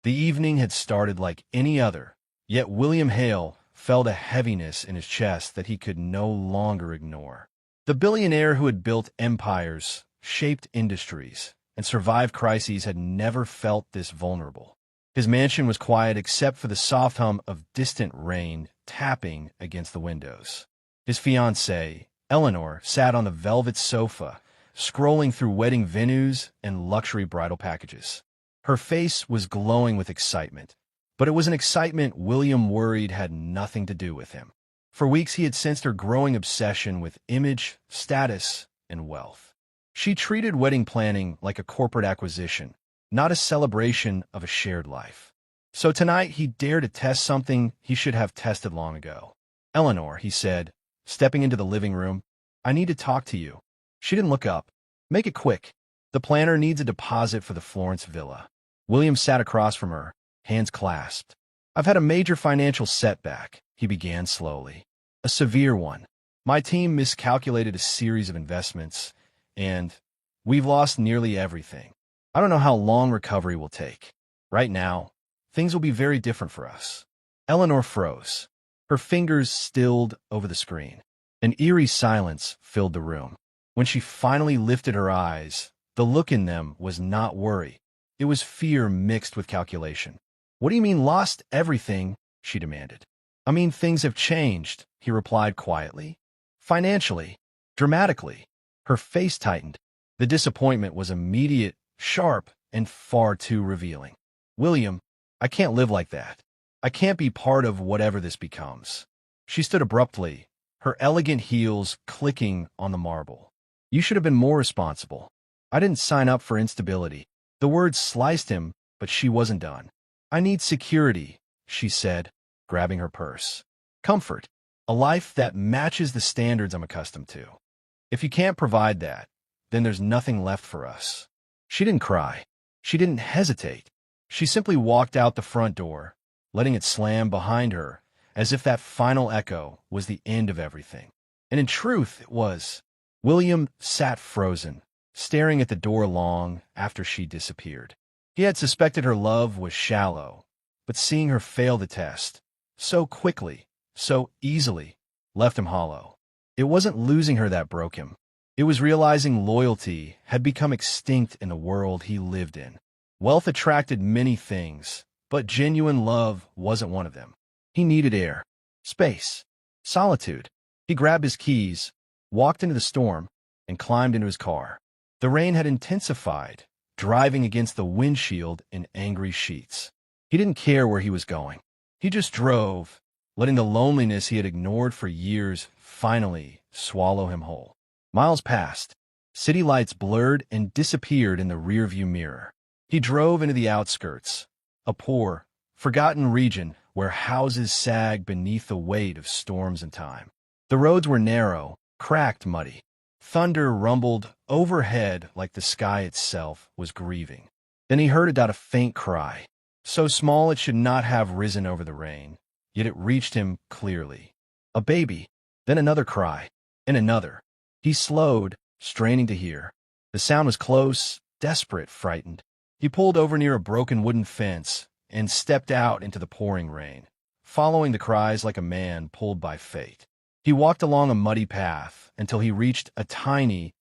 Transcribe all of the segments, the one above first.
The evening had started like any other, yet William Hale felt a heaviness in his chest that he could no longer ignore. The billionaire who had built empires, shaped industries, and survived crises had never felt this vulnerable. His mansion was quiet except for the soft hum of distant rain tapping against the windows. His fiancée, Eleanor, sat on the velvet sofa, scrolling through wedding venues and luxury bridal packages. Her face was glowing with excitement, but it was an excitement William worried had nothing to do with him. For weeks he had sensed her growing obsession with image, status, and wealth. She treated wedding planning like a corporate acquisition, not a celebration of a shared life. So tonight he dared to test something he should have tested long ago. "Eleanor," he said, stepping into the living room, "I need to talk to you." She didn't look up. "Make it quick. The planner needs a deposit for the Florence villa." William sat across from her, hands clasped. "I've had a major financial setback," he began slowly. "A severe one. My team miscalculated a series of investments, and we've lost nearly everything. I don't know how long recovery will take. Right now, things will be very different for us." Eleanor froze. Her fingers stilled over the screen. An eerie silence filled the room. When she finally lifted her eyes, the look in them was not worry. It was fear mixed with calculation. "What do you mean lost everything?" she demanded. "I mean things have changed," he replied quietly. "Financially, dramatically." Her face tightened. The disappointment was immediate, sharp, and far too revealing. "William, I can't live like that. I can't be part of whatever this becomes." She stood abruptly, her elegant heels clicking on the marble. "You should have been more responsible. I didn't sign up for instability." The words sliced him, but she wasn't done. "I need security," she said, grabbing her purse. "Comfort. A life that matches the standards I'm accustomed to. If you can't provide that, then there's nothing left for us." She didn't cry. She didn't hesitate. She simply walked out the front door, letting it slam behind her, as if that final echo was the end of everything. And in truth, it was. William sat frozen, staring at the door long after she disappeared. He had suspected her love was shallow, but seeing her fail the test, so quickly, so easily, left him hollow. It wasn't losing her that broke him. It was realizing loyalty had become extinct in the world he lived in. Wealth attracted many things, but genuine love wasn't one of them. He needed air, space, solitude. He grabbed his keys, walked into the storm, and climbed into his car. The rain had intensified, driving against the windshield in angry sheets. He didn't care where he was going. He just drove, letting the loneliness he had ignored for years finally swallow him whole. Miles passed. City lights blurred and disappeared in the rearview mirror. He drove into the outskirts, a poor, forgotten region where houses sag beneath the weight of storms and time. The roads were narrow, cracked, muddy. Thunder rumbled overhead like the sky itself was grieving. Then he heard a faint cry, so small it should not have risen over the rain, yet it reached him clearly. A baby, then another cry, and another. He slowed, straining to hear. The sound was close, desperate, frightened. He pulled over near a broken wooden fence and stepped out into the pouring rain, following the cries like a man pulled by fate. He walked along a muddy path until he reached a tiny,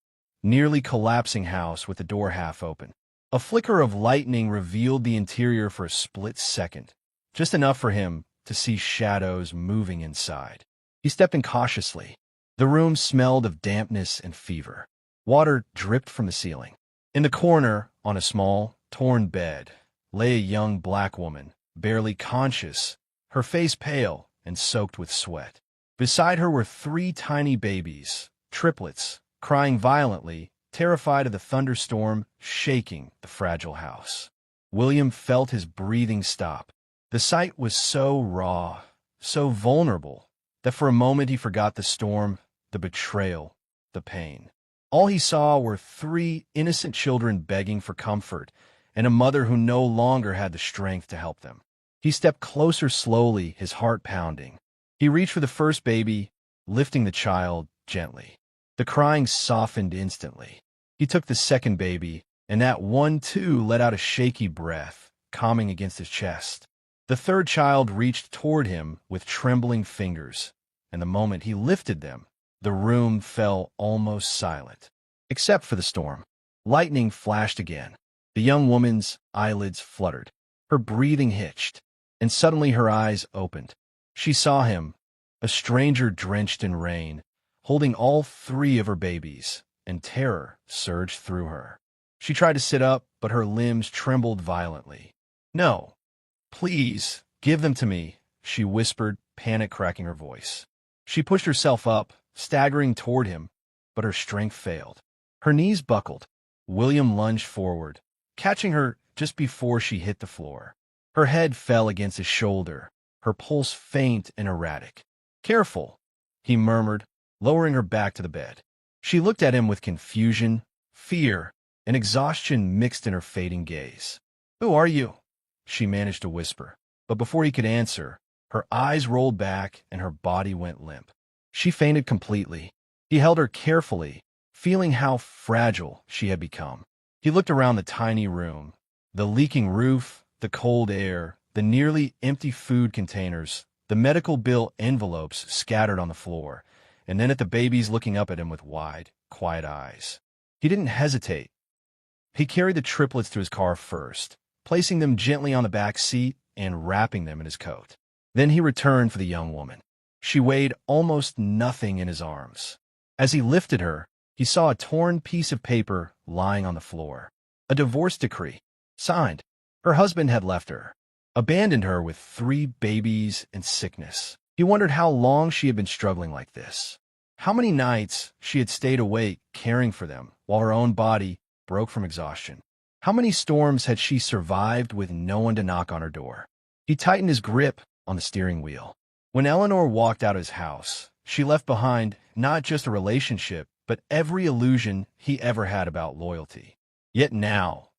nearly collapsing house with the door half open. A flicker of lightning revealed the interior for a split second, just enough for him to see shadows moving inside. He stepped in cautiously. The room smelled of dampness and fever. Water dripped from the ceiling. In the corner, on a small, torn bed, lay a young black woman, barely conscious, her face pale and soaked with sweat. Beside her were 3 tiny babies, triplets, crying violently, terrified of the thunderstorm shaking the fragile house. William felt his breathing stop. The sight was so raw, so vulnerable, that for a moment he forgot the storm, the betrayal, the pain. All he saw were 3 innocent children begging for comfort, and a mother who no longer had the strength to help them. He stepped closer slowly, his heart pounding. He reached for the first baby, lifting the child gently. The crying softened instantly. He took the second baby, and that one too let out a shaky breath, calming against his chest. The third child reached toward him with trembling fingers, and the moment he lifted them, the room fell almost silent, except for the storm. Lightning flashed again. The young woman's eyelids fluttered. Her breathing hitched, and suddenly her eyes opened. She saw him, a stranger drenched in rain, holding all three of her babies, and terror surged through her. She tried to sit up, but her limbs trembled violently. "No, please, give them to me," she whispered, panic cracking her voice. She pushed herself up, staggering toward him, but her strength failed. Her knees buckled. William lunged forward, catching her just before she hit the floor. Her head fell against his shoulder, her pulse faint and erratic. "Careful," he murmured, lowering her back to the bed. She looked at him with confusion, fear, and exhaustion mixed in her fading gaze. "Who are you?" she managed to whisper, but before he could answer, her eyes rolled back and her body went limp. She fainted completely. He held her carefully, feeling how fragile she had become. He looked around the tiny room, the leaking roof, the cold air, the nearly empty food containers, the medical bill envelopes scattered on the floor, and then at the babies looking up at him with wide, quiet eyes. He didn't hesitate. He carried the triplets to his car first, placing them gently on the back seat and wrapping them in his coat. Then he returned for the young woman. She weighed almost nothing in his arms. As he lifted her, he saw a torn piece of paper lying on the floor. A divorce decree, signed. Her husband had left her, abandoned her with 3 babies and sickness. He wondered how long she had been struggling like this. How many nights she had stayed awake caring for them while her own body broke from exhaustion. How many storms had she survived with no one to knock on her door? He tightened his grip on the steering wheel. When Eleanor walked out of his house, she left behind not just a relationship, but every illusion he ever had about loyalty. Yet now,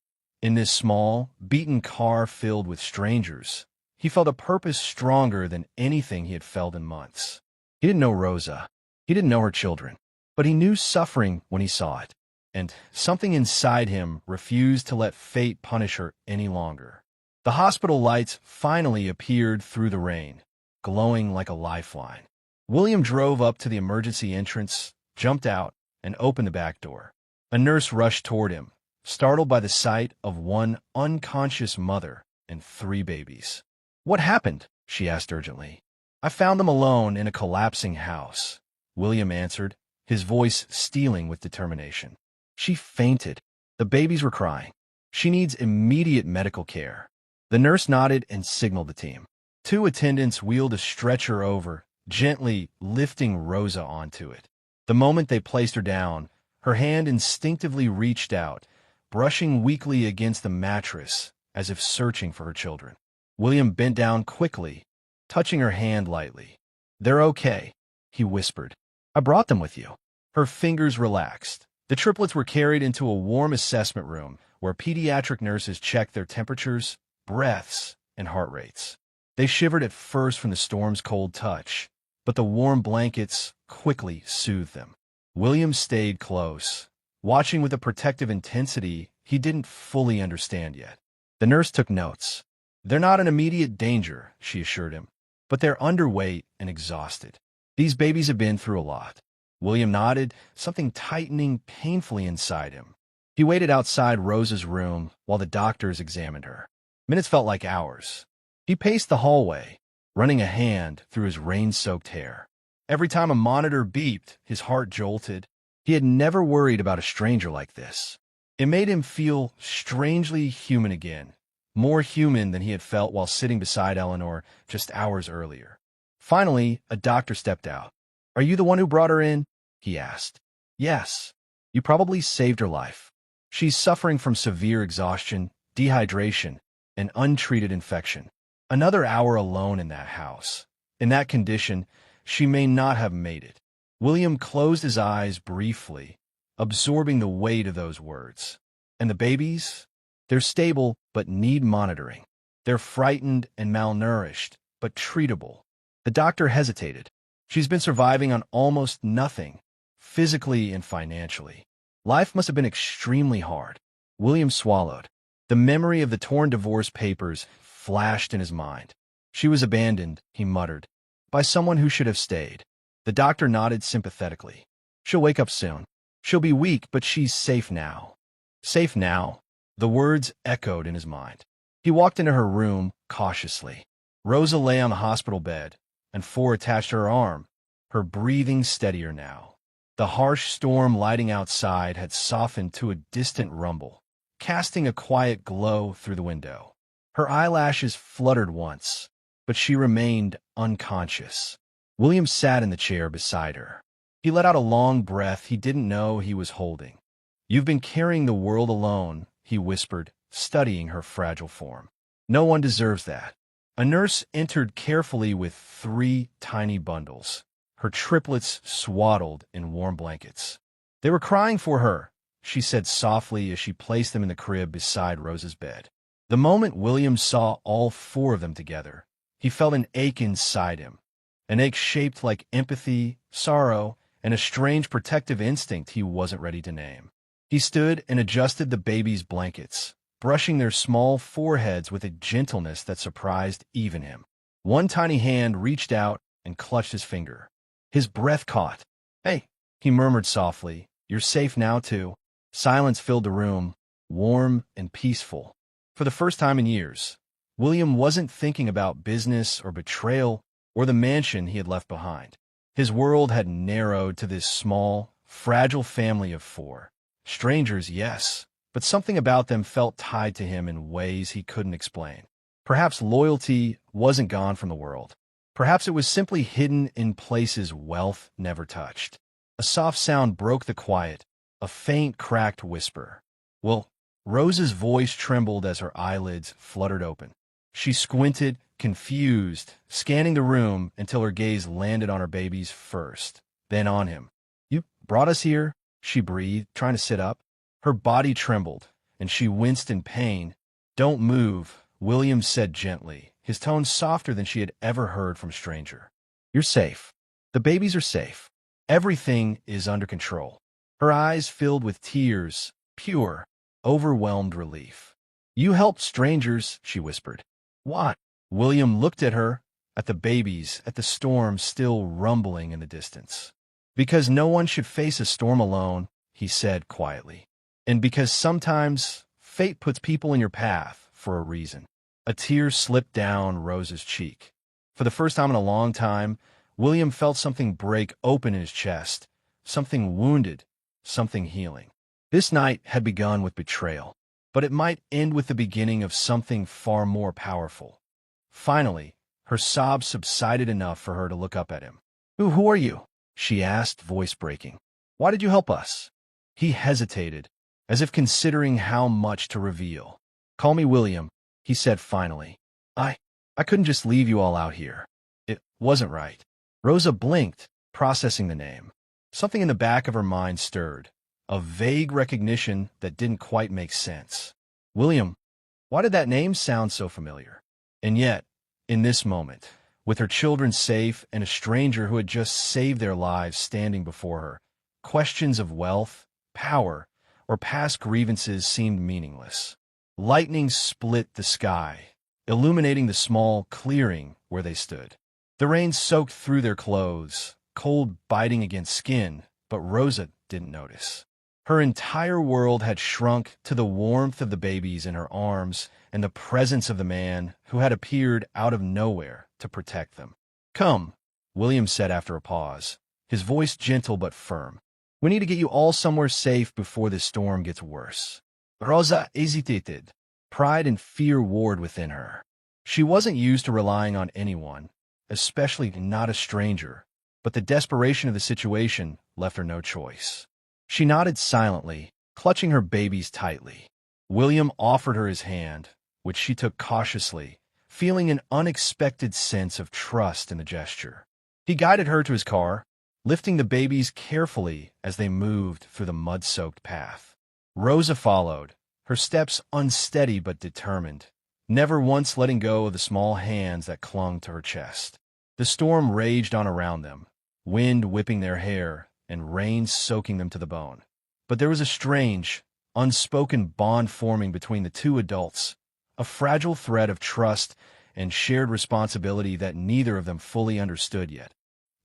in this small, beaten car filled with strangers, he felt a purpose stronger than anything he had felt in months. He didn't know Rosa. He didn't know her children. But he knew suffering when he saw it, and something inside him refused to let fate punish her any longer. The hospital lights finally appeared through the rain, glowing like a lifeline. William drove up to the emergency entrance, jumped out, and opened the back door. A nurse rushed toward him, startled by the sight of one unconscious mother and 3 babies. "What happened?" she asked urgently. "I found them alone in a collapsing house," William answered, his voice stealing with determination. "She fainted. The babies were crying. She needs immediate medical care." The nurse nodded and signaled the team. 2 attendants wheeled a stretcher over, gently lifting Rosa onto it. The moment they placed her down, her hand instinctively reached out, brushing weakly against the mattress as if searching for her children. William bent down quickly, touching her hand lightly. "They're okay," he whispered. "I brought them with you." Her fingers relaxed. The triplets were carried into a warm assessment room where pediatric nurses checked their temperatures, breaths, and heart rates. They shivered at first from the storm's cold touch, but the warm blankets quickly soothed them. William stayed close, watching with a protective intensity he didn't fully understand yet. The nurse took notes. "They're not in immediate danger," she assured him, "but they're underweight and exhausted. These babies have been through a lot." William nodded, something tightening painfully inside him. He waited outside Rosa's room while the doctors examined her. Minutes felt like hours. He paced the hallway, running a hand through his rain-soaked hair. Every time a monitor beeped, his heart jolted. He had never worried about a stranger like this. It made him feel strangely human again, more human than he had felt while sitting beside Eleanor just hours earlier. Finally, a doctor stepped out. "Are you the one who brought her in?" he asked. "Yes. You probably saved her life. She's suffering from severe exhaustion, dehydration, and untreated infection. Another hour alone in that house. In that condition, she may not have made it." William closed his eyes briefly, absorbing the weight of those words. "And the babies? They're stable, but need monitoring. They're frightened and malnourished, but treatable." The doctor hesitated. "She's been surviving on almost nothing, physically and financially. Life must have been extremely hard." William swallowed. The memory of the torn divorce papers flashed in his mind. She was abandoned, he muttered, by someone who should have stayed. The doctor nodded sympathetically. She'll wake up soon. She'll be weak, but she's safe now. Safe now. The words echoed in his mind. He walked into her room cautiously. Rosa lay on the hospital bed, and four attached to her arm, her breathing steadier now. The harsh storm lighting outside had softened to a distant rumble, casting a quiet glow through the window. Her eyelashes fluttered once, but she remained unconscious. William sat in the chair beside her. He let out a long breath he didn't know he was holding. "You've been carrying the world alone," he whispered, studying her fragile form. "No one deserves that." A nurse entered carefully with 3 tiny bundles, her triplets swaddled in warm blankets. "They were crying for her," she said softly as she placed them in the crib beside Rosa's bed. The moment William saw all 4 of them together, he felt an ache inside him, an ache shaped like empathy, sorrow, and a strange protective instinct he wasn't ready to name. He stood and adjusted the baby's blankets, brushing their small foreheads with a gentleness that surprised even him. One tiny hand reached out and clutched his finger. His breath caught. "Hey," he murmured softly, "you're safe now, too." Silence filled the room, warm and peaceful. For the first time in years, William wasn't thinking about business or betrayal or the mansion he had left behind. His world had narrowed to this small, fragile family of 4. Strangers, yes, but something about them felt tied to him in ways he couldn't explain. Perhaps loyalty wasn't gone from the world. Perhaps it was simply hidden in places wealth never touched. A soft sound broke the quiet, a faint, cracked whisper. "Well," Rosa's voice trembled as her eyelids fluttered open. She squinted, confused, scanning the room until her gaze landed on her baby's first, then on him. "You brought us here?" she breathed, trying to sit up. Her body trembled, and she winced in pain. "Don't move," William said gently, his tone softer than she had ever heard from a stranger. "You're safe. The babies are safe. Everything is under control." Her eyes filled with tears, pure, overwhelmed relief. "You helped strangers," she whispered. "What?" William looked at her, at the babies, at the storm still rumbling in the distance. "Because no one should face a storm alone," he said quietly. "And because sometimes fate puts people in your path for a reason." A tear slipped down Rosa's cheek. For the first time in a long time, William felt something break open in his chest, something wounded, something healing. This night had begun with betrayal, but it might end with the beginning of something far more powerful. Finally, her sobs subsided enough for her to look up at him. Who are you?" she asked, voice breaking. "Why did you help us?" He hesitated, as if considering how much to reveal. "Call me William," he said finally. I couldn't just leave you all out here. It wasn't right." Rosa blinked, processing the name. Something in the back of her mind stirred, a vague recognition that didn't quite make sense. William, why did that name sound so familiar? And yet, in this moment, with her children safe and a stranger who had just saved their lives standing before her, questions of wealth, power, or past grievances seemed meaningless. Lightning split the sky, illuminating the small clearing where they stood. The rain soaked through their clothes, cold biting against skin, but Rosa didn't notice. Her entire world had shrunk to the warmth of the babies in her arms and the presence of the man who had appeared out of nowhere to protect them. "Come," William said after a pause, his voice gentle but firm. "We need to get you all somewhere safe before this storm gets worse." Rosa hesitated. Pride and fear warred within her. She wasn't used to relying on anyone, especially not a stranger, but the desperation of the situation left her no choice. She nodded silently, clutching her babies tightly. William offered her his hand, which she took cautiously, feeling an unexpected sense of trust in the gesture. He guided her to his car, lifting the babies carefully as they moved through the mud-soaked path. Rosa followed, her steps unsteady but determined, never once letting go of the small hands that clung to her chest. The storm raged on around them, wind whipping their hair and rain soaking them to the bone. But there was a strange, unspoken bond forming between the two adults, a fragile thread of trust and shared responsibility that neither of them fully understood yet.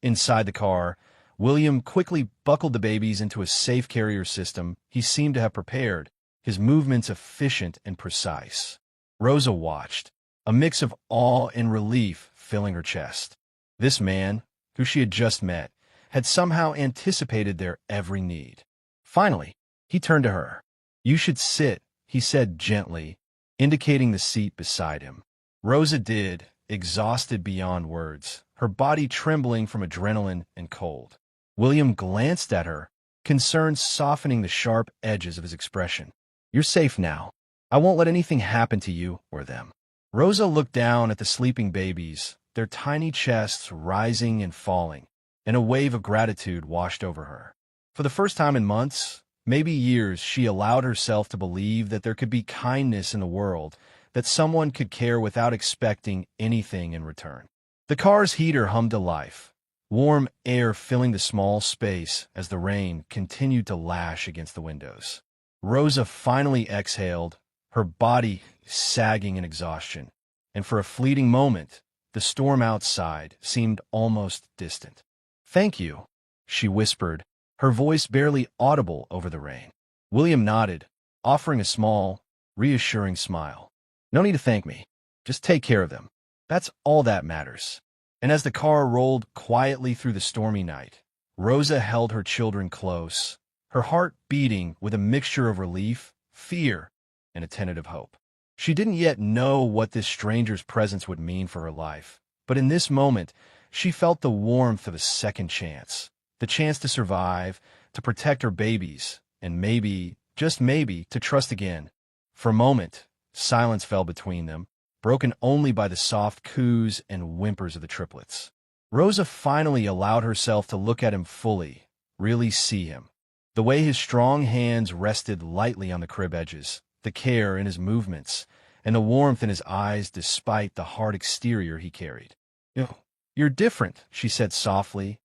Inside the car, William quickly buckled the babies into a safe carrier system he seemed to have prepared, his movements efficient and precise. Rosa watched, a mix of awe and relief filling her chest. This man, who she had just met, had somehow anticipated their every need. Finally, he turned to her. "You should sit," he said gently, indicating the seat beside him. Rosa did, exhausted beyond words, her body trembling from adrenaline and cold. William glanced at her, concern softening the sharp edges of his expression. "You're safe now. I won't let anything happen to you or them." Rosa looked down at the sleeping babies, their tiny chests rising and falling, and a wave of gratitude washed over her. For the first time in months, maybe years, she allowed herself to believe that there could be kindness in the world, that someone could care without expecting anything in return. The car's heater hummed to life, warm air filling the small space as the rain continued to lash against the windows. Rosa finally exhaled, her body sagging in exhaustion, and for a fleeting moment, the storm outside seemed almost distant. "Thank you," she whispered, her voice barely audible over the rain. William nodded, offering a small, reassuring smile. "No need to thank me. Just take care of them. That's all that matters." And as the car rolled quietly through the stormy night, Rosa held her children close, her heart beating with a mixture of relief, fear, and a tentative hope. She didn't yet know what this stranger's presence would mean for her life, but in this moment, she felt the warmth of a second chance, the chance to survive, to protect her babies, and maybe, just maybe, to trust again. For a moment, silence fell between them, broken only by the soft coos and whimpers of the triplets. Rosa finally allowed herself to look at him fully, really see him. The way his strong hands rested lightly on the crib edges, the care in his movements, and the warmth in his eyes despite the hard exterior he carried. "You're different," she said softly,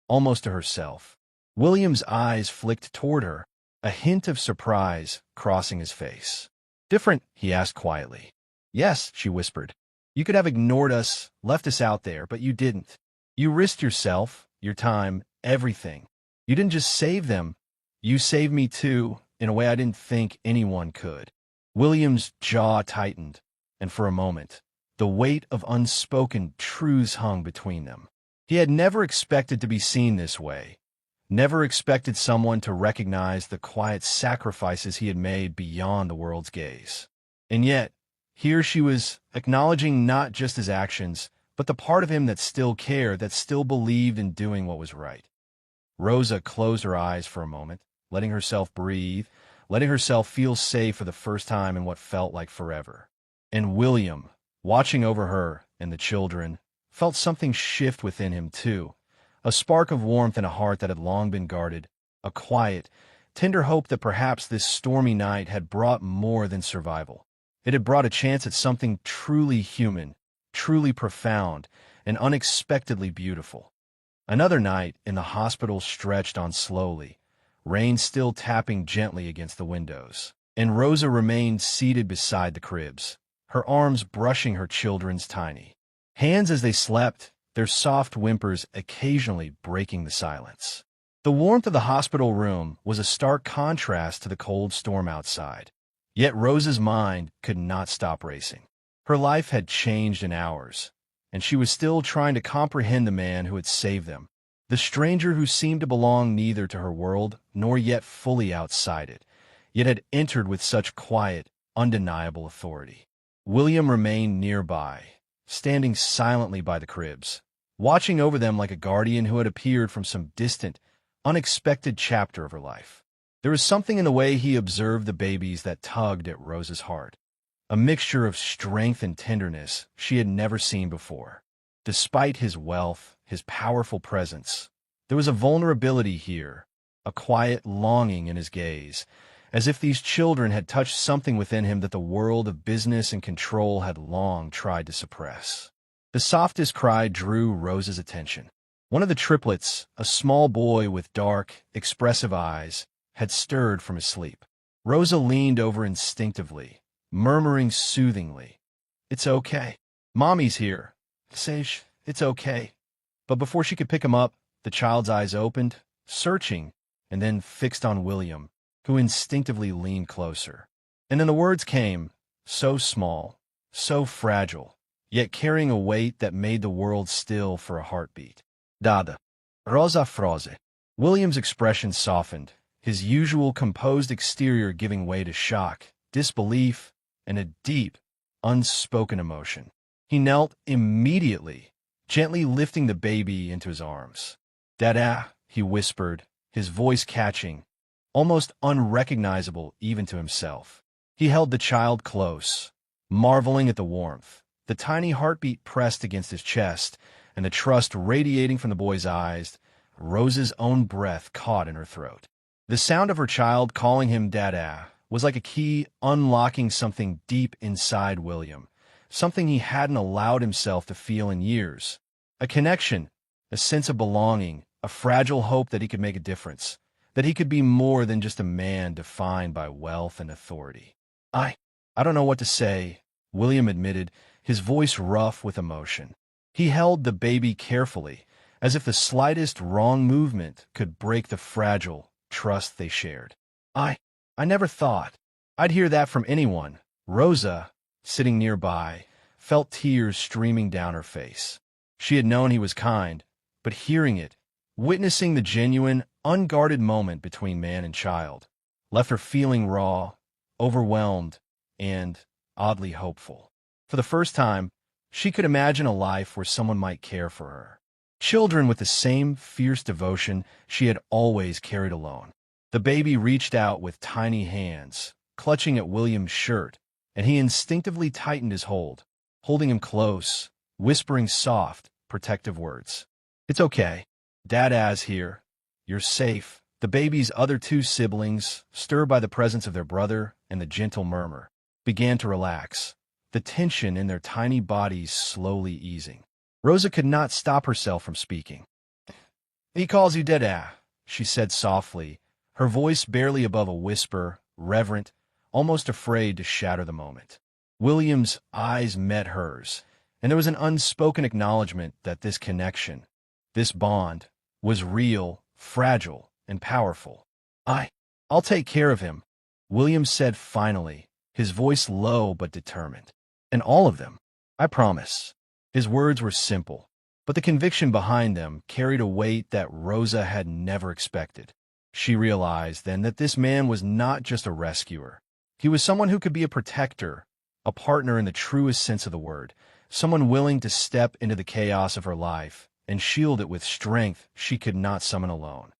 almost to herself. William's eyes flicked toward her, a hint of surprise crossing his face. "Different?" he asked quietly. "Yes," she whispered. "You could have ignored us, left us out there, but you didn't. You risked yourself, your time, everything. You didn't just save them. You saved me too, in a way I didn't think anyone could." William's jaw tightened, and for a moment, the weight of unspoken truths hung between them. He had never expected to be seen this way, never expected someone to recognize the quiet sacrifices he had made beyond the world's gaze. And yet, here she was, acknowledging not just his actions, but the part of him that still cared, that still believed in doing what was right. Rosa closed her eyes for a moment, letting herself breathe, letting herself feel safe for the first time in what felt like forever. And William, watching over her and the children, felt something shift within him too, a spark of warmth in a heart that had long been guarded, a quiet, tender hope that perhaps this stormy night had brought more than survival. It had brought a chance at something truly human, truly profound, and unexpectedly beautiful. Another night in the hospital stretched on slowly, rain still tapping gently against the windows, and Rosa remained seated beside the cribs, her arms brushing her children's tiny hands as they slept, their soft whimpers occasionally breaking the silence. The warmth of the hospital room was a stark contrast to the cold storm outside. Yet Rosa's mind could not stop racing. Her life had changed in hours, and she was still trying to comprehend the man who had saved them, the stranger who seemed to belong neither to her world nor yet fully outside it, yet had entered with such quiet, undeniable authority. William remained nearby, standing silently by the cribs, watching over them like a guardian who had appeared from some distant, unexpected chapter of her life. There was something in the way he observed the babies that tugged at Rosa's heart, a mixture of strength and tenderness she had never seen before. Despite his wealth, his powerful presence, there was a vulnerability here, a quiet longing in his gaze, as if these children had touched something within him that the world of business and control had long tried to suppress. The softest cry drew Rosa's attention. One of the triplets, a small boy with dark, expressive eyes, had stirred from his sleep. Rosa leaned over instinctively, murmuring soothingly, "It's okay. Mommy's here. Sage, it's okay." But before she could pick him up, the child's eyes opened, searching, and then fixed on William, who instinctively leaned closer. And then the words came, so small, so fragile, yet carrying a weight that made the world still for a heartbeat. Dada. Rosa froze. William's expression softened, his usual composed exterior giving way to shock, disbelief, and a deep, unspoken emotion. He knelt immediately, gently lifting the baby into his arms. "Dada," he whispered, his voice catching, almost unrecognizable even to himself. He held the child close, marveling at the warmth, the tiny heartbeat pressed against his chest, and the trust radiating from the boy's eyes. Rosa's own breath caught in her throat. The sound of her child calling him Dada was like a key unlocking something deep inside William, something he hadn't allowed himself to feel in years. A connection, a sense of belonging, a fragile hope that he could make a difference, that he could be more than just a man defined by wealth and authority. I don't know what to say," William admitted, his voice rough with emotion. He held the baby carefully, as if the slightest wrong movement could break the fragile trust they shared. I never thought I'd hear that from anyone." Rosa, sitting nearby, felt tears streaming down her face. She had known he was kind, but hearing it, witnessing the genuine, unguarded moment between man and child, left her feeling raw, overwhelmed, and oddly hopeful. For the first time, she could imagine a life where someone might care for her. Children with the same fierce devotion she had always carried alone. The baby reached out with tiny hands, clutching at William's shirt, and he instinctively tightened his hold, holding him close, whispering soft, protective words. "It's okay. Dada's here. You're safe." The baby's other two siblings, stirred by the presence of their brother and the gentle murmur, began to relax, the tension in their tiny bodies slowly easing. Rosa could not stop herself from speaking. "He calls you Dada," she said softly, her voice barely above a whisper, reverent, almost afraid to shatter the moment. William's eyes met hers, and there was an unspoken acknowledgement that this connection, this bond, was real, fragile, and powerful. I'll take care of him," William said finally, his voice low but determined. "And all of them. I promise." His words were simple, but the conviction behind them carried a weight that Rosa had never expected. She realized then that this man was not just a rescuer. He was someone who could be a protector, a partner in the truest sense of the word, someone willing to step into the chaos of her life and shield it with strength she could not summon alone.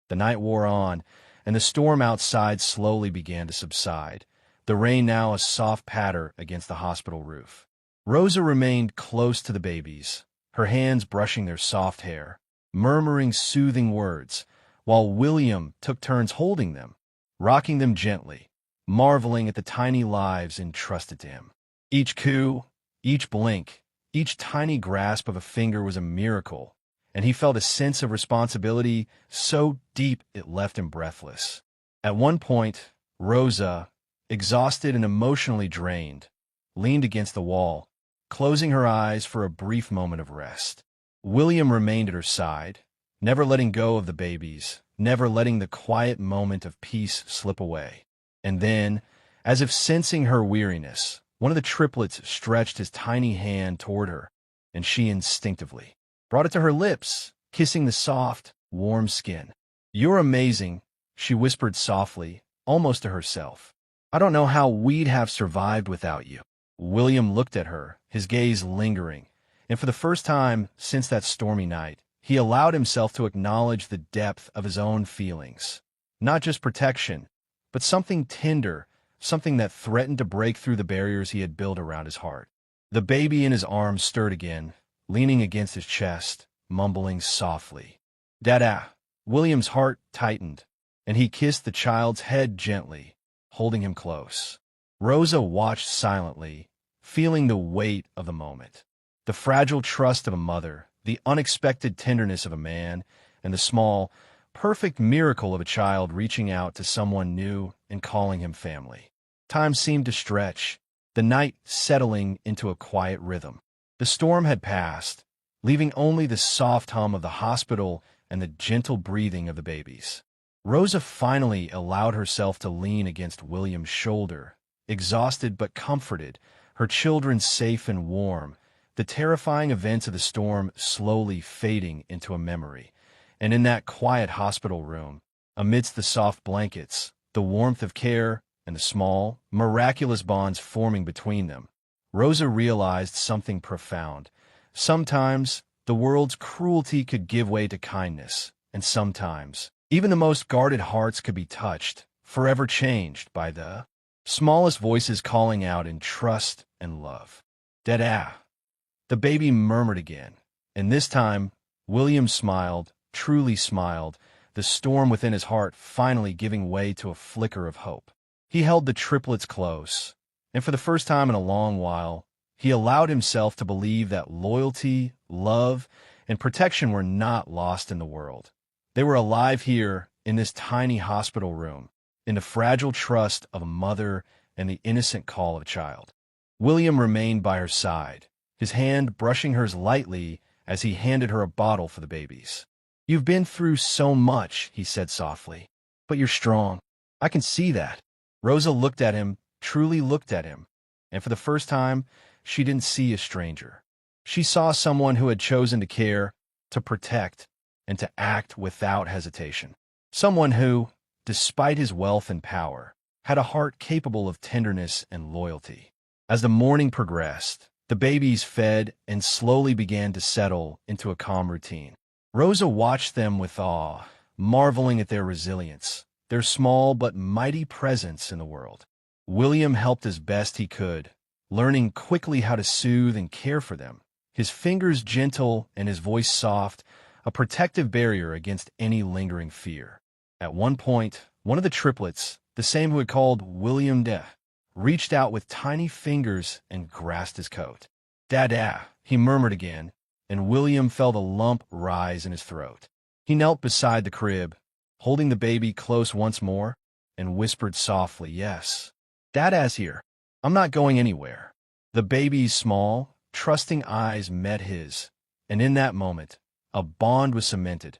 The night wore on, and the storm outside slowly began to subside, the rain now a soft patter against the hospital roof. Rosa remained close to the babies, her hands brushing their soft hair, murmuring soothing words, while William took turns holding them, rocking them gently, marveling at the tiny lives entrusted to him. Each coo, each blink, each tiny grasp of a finger was a miracle, and he felt a sense of responsibility so deep it left him breathless. At one point, Rosa, exhausted and emotionally drained, leaned against the wall, closing her eyes for a brief moment of rest. William remained at her side, never letting go of the babies, never letting the quiet moment of peace slip away. And then, as if sensing her weariness, one of the triplets stretched his tiny hand toward her, and she instinctively brought it to her lips, kissing the soft, warm skin. "You're amazing," she whispered softly, almost to herself. "I don't know how we'd have survived without you." William looked at her, his gaze lingering, and for the first time since that stormy night, he allowed himself to acknowledge the depth of his own feelings. Not just protection, but something tender, something that threatened to break through the barriers he had built around his heart. The baby in his arms stirred again, leaning against his chest, mumbling softly. "Dada." William's heart tightened, and he kissed the child's head gently, holding him close. Rosa watched silently, feeling the weight of the moment. The fragile trust of a mother, the unexpected tenderness of a man, and the small, perfect miracle of a child reaching out to someone new and calling him family. Time seemed to stretch, the night settling into a quiet rhythm. The storm had passed, leaving only the soft hum of the hospital and the gentle breathing of the babies. Rosa finally allowed herself to lean against William's shoulder, exhausted but comforted, her children safe and warm, the terrifying events of the storm slowly fading into a memory. And in that quiet hospital room, amidst the soft blankets, the warmth of care, and the small, miraculous bonds forming between them, Rosa realized something profound. Sometimes the world's cruelty could give way to kindness, and sometimes even the most guarded hearts could be touched, forever changed by the smallest voices calling out in trust and love. Dada, the baby murmured again, and this time William smiled, truly smiled, the storm within his heart finally giving way to a flicker of hope. He held the triplets close, and for the first time in a long while, he allowed himself to believe that loyalty, love, and protection were not lost in the world. They were alive here, in this tiny hospital room, in the fragile trust of a mother and the innocent call of a child. William remained by her side, his hand brushing hers lightly as he handed her a bottle for the babies. "You've been through so much," he said softly, "but you're strong. I can see that." Rosa looked at him, truly looked at him, and for the first time, she didn't see a stranger. She saw someone who had chosen to care, to protect, and to act without hesitation. Someone who, despite his wealth and power, had a heart capable of tenderness and loyalty. As the morning progressed, the babies fed and slowly began to settle into a calm routine. Rosa watched them with awe, marveling at their resilience, their small but mighty presence in the world. William helped as best he could, learning quickly how to soothe and care for them, his fingers gentle and his voice soft, a protective barrier against any lingering fear. At one point, one of the triplets, the same who had called William Dada, reached out with tiny fingers and grasped his coat. "Dada," he murmured again, and William felt a lump rise in his throat. He knelt beside the crib, holding the baby close once more, and whispered softly, "Yes, Dada's here. I'm not going anywhere." The baby's small, trusting eyes met his, and in that moment, a bond was cemented,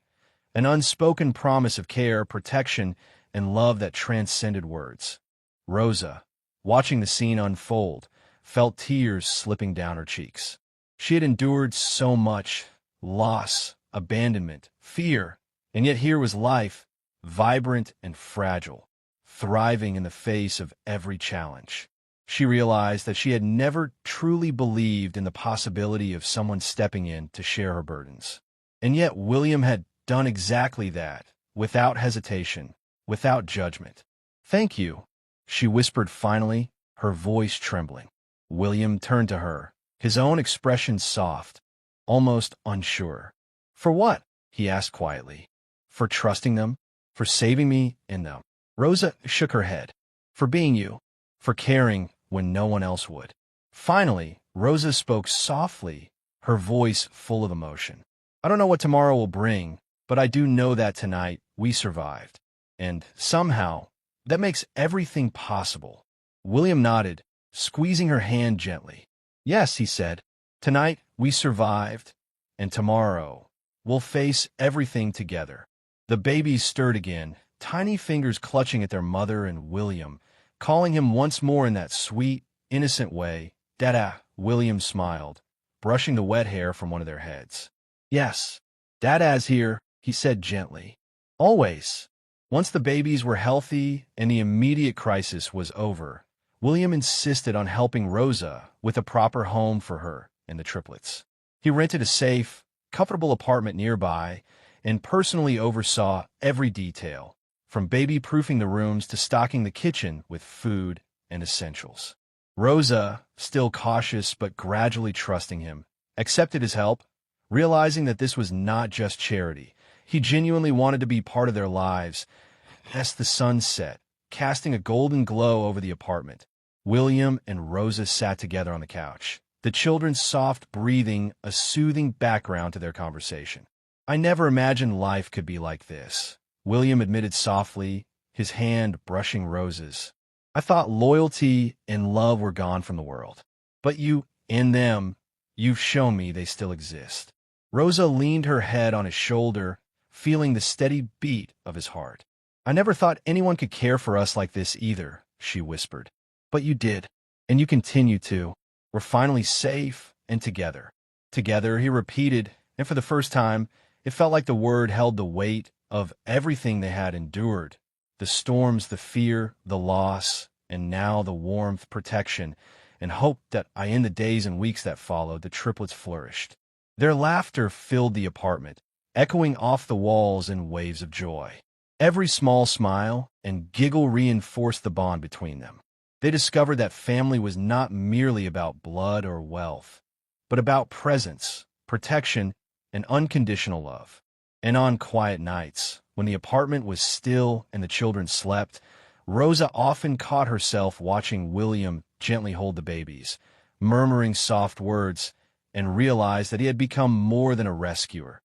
an unspoken promise of care, protection, and love that transcended words. Rosa, watching the scene unfold, felt tears slipping down her cheeks. She had endured so much, loss, abandonment, fear, and yet here was life, vibrant and fragile, thriving in the face of every challenge. She realized that she had never truly believed in the possibility of someone stepping in to share her burdens. And yet William had done exactly that, without hesitation, without judgment. "Thank you," she whispered finally, her voice trembling. William turned to her, his own expression soft, almost unsure. "For what?" he asked quietly. "For trusting them, for saving me in them." Rosa shook her head. "For being you, for caring when no one else would." Finally, Rosa spoke softly, her voice full of emotion. "I don't know what tomorrow will bring, but I do know that tonight we survived. And somehow, that makes everything possible." William nodded, squeezing her hand gently. "Yes," he said, "tonight we survived, and tomorrow we'll face everything together." The babies stirred again, tiny fingers clutching at their mother, and William, calling him once more in that sweet, innocent way. "Dada," William smiled, brushing the wet hair from one of their heads. "Yes, Dada's here," he said gently. "Always." Once the babies were healthy and the immediate crisis was over, William insisted on helping Rosa with a proper home for her and the triplets. He rented a safe, comfortable apartment nearby and personally oversaw every detail, from baby-proofing the rooms to stocking the kitchen with food and essentials. Rosa, still cautious but gradually trusting him, accepted his help, realizing that this was not just charity. He genuinely wanted to be part of their lives. As the sun set, casting a golden glow over the apartment, William and Rosa sat together on the couch, the children's soft breathing a soothing background to their conversation. "I never imagined life could be like this," William admitted softly, his hand brushing Rosa's. "I thought loyalty and love were gone from the world. But in them, you've shown me they still exist." Rosa leaned her head on his shoulder, feeling the steady beat of his heart. "I never thought anyone could care for us like this either," she whispered. "But you did, and you continue to. We're finally safe and together." Together, he repeated, and for the first time, it felt like the word held the weight of everything they had endured. The storms, the fear, the loss, and now the warmth, protection, and hope that in the days and weeks that followed, the triplets flourished. Their laughter filled the apartment, echoing off the walls in waves of joy. Every small smile and giggle reinforced the bond between them. They discovered that family was not merely about blood or wealth, but about presence, protection, and unconditional love. And on quiet nights, when the apartment was still and the children slept, Rosa often caught herself watching William gently hold the babies, murmuring soft words, and realized that he had become more than a rescuer.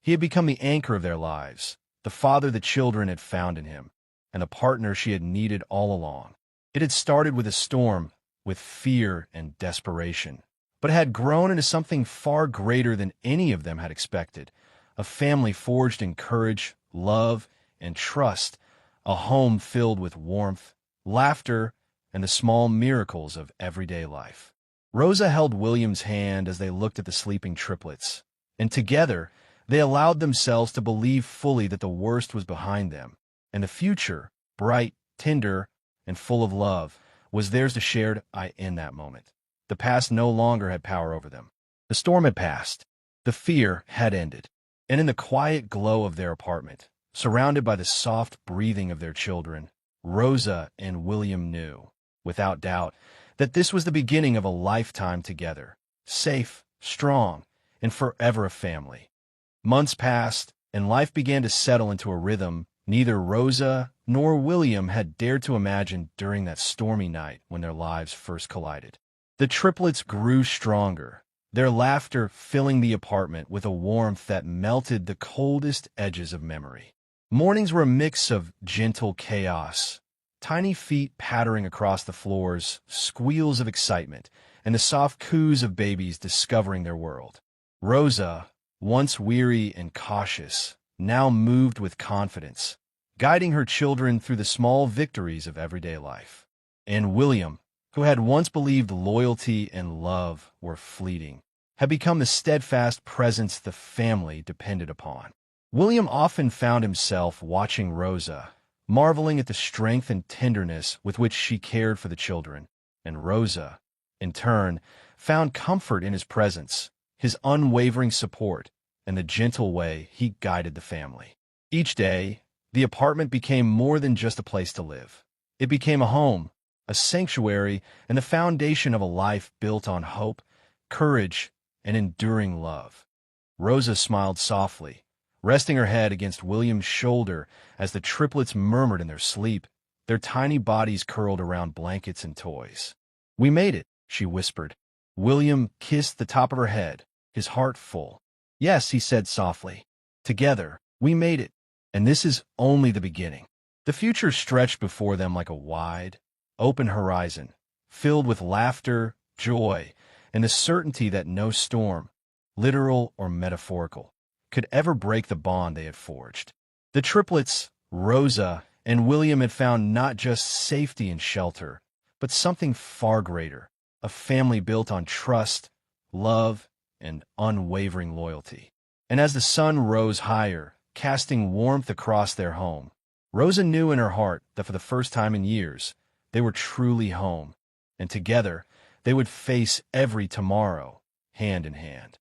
He had become the anchor of their lives, the father the children had found in him, and the partner she had needed all along. It had started with a storm, with fear and desperation, but it had grown into something far greater than any of them had expected. A family forged in courage, love, and trust, a home filled with warmth, laughter, and the small miracles of everyday life. Rosa held William's hand as they looked at the sleeping triplets, and together they allowed themselves to believe fully that the worst was behind them, and the future, bright, tender, and full of love, was theirs to share in that moment. The past no longer had power over them. The storm had passed. The fear had ended. And in the quiet glow of their apartment, surrounded by the soft breathing of their children, Rosa and William knew, without doubt, that this was the beginning of a lifetime together, safe, strong, and forever a family. Months passed, and life began to settle into a rhythm neither Rosa nor William had dared to imagine during that stormy night when their lives first collided. The triplets grew stronger, their laughter filling the apartment with a warmth that melted the coldest edges of memory. Mornings were a mix of gentle chaos, tiny feet pattering across the floors, squeals of excitement, and the soft coos of babies discovering their world. Rosa, once weary and cautious, now moved with confidence, guiding her children through the small victories of everyday life. And William, who had once believed loyalty and love were fleeting, had become the steadfast presence the family depended upon. William often found himself watching Rosa, marveling at the strength and tenderness with which she cared for the children, and Rosa, in turn, found comfort in his presence, his unwavering support, and the gentle way he guided the family. Each day, the apartment became more than just a place to live. It became a home, a sanctuary, and the foundation of a life built on hope, courage, and enduring love. Rosa smiled softly, resting her head against William's shoulder as the triplets murmured in their sleep, their tiny bodies curled around blankets and toys. "We made it," she whispered. William kissed the top of her head, his heart full. "Yes," he said softly. "Together, we made it, and this is only the beginning." The future stretched before them like a wide, open horizon, filled with laughter, joy, and the certainty that no storm, literal or metaphorical, could ever break the bond they had forged. The triplets, Rosa and William, had found not just safety and shelter, but something far greater, a family built on trust, love, and unwavering loyalty. And as the sun rose higher, casting warmth across their home, Rosa knew in her heart that for the first time in years, they were truly home, and together they would face every tomorrow, hand in hand.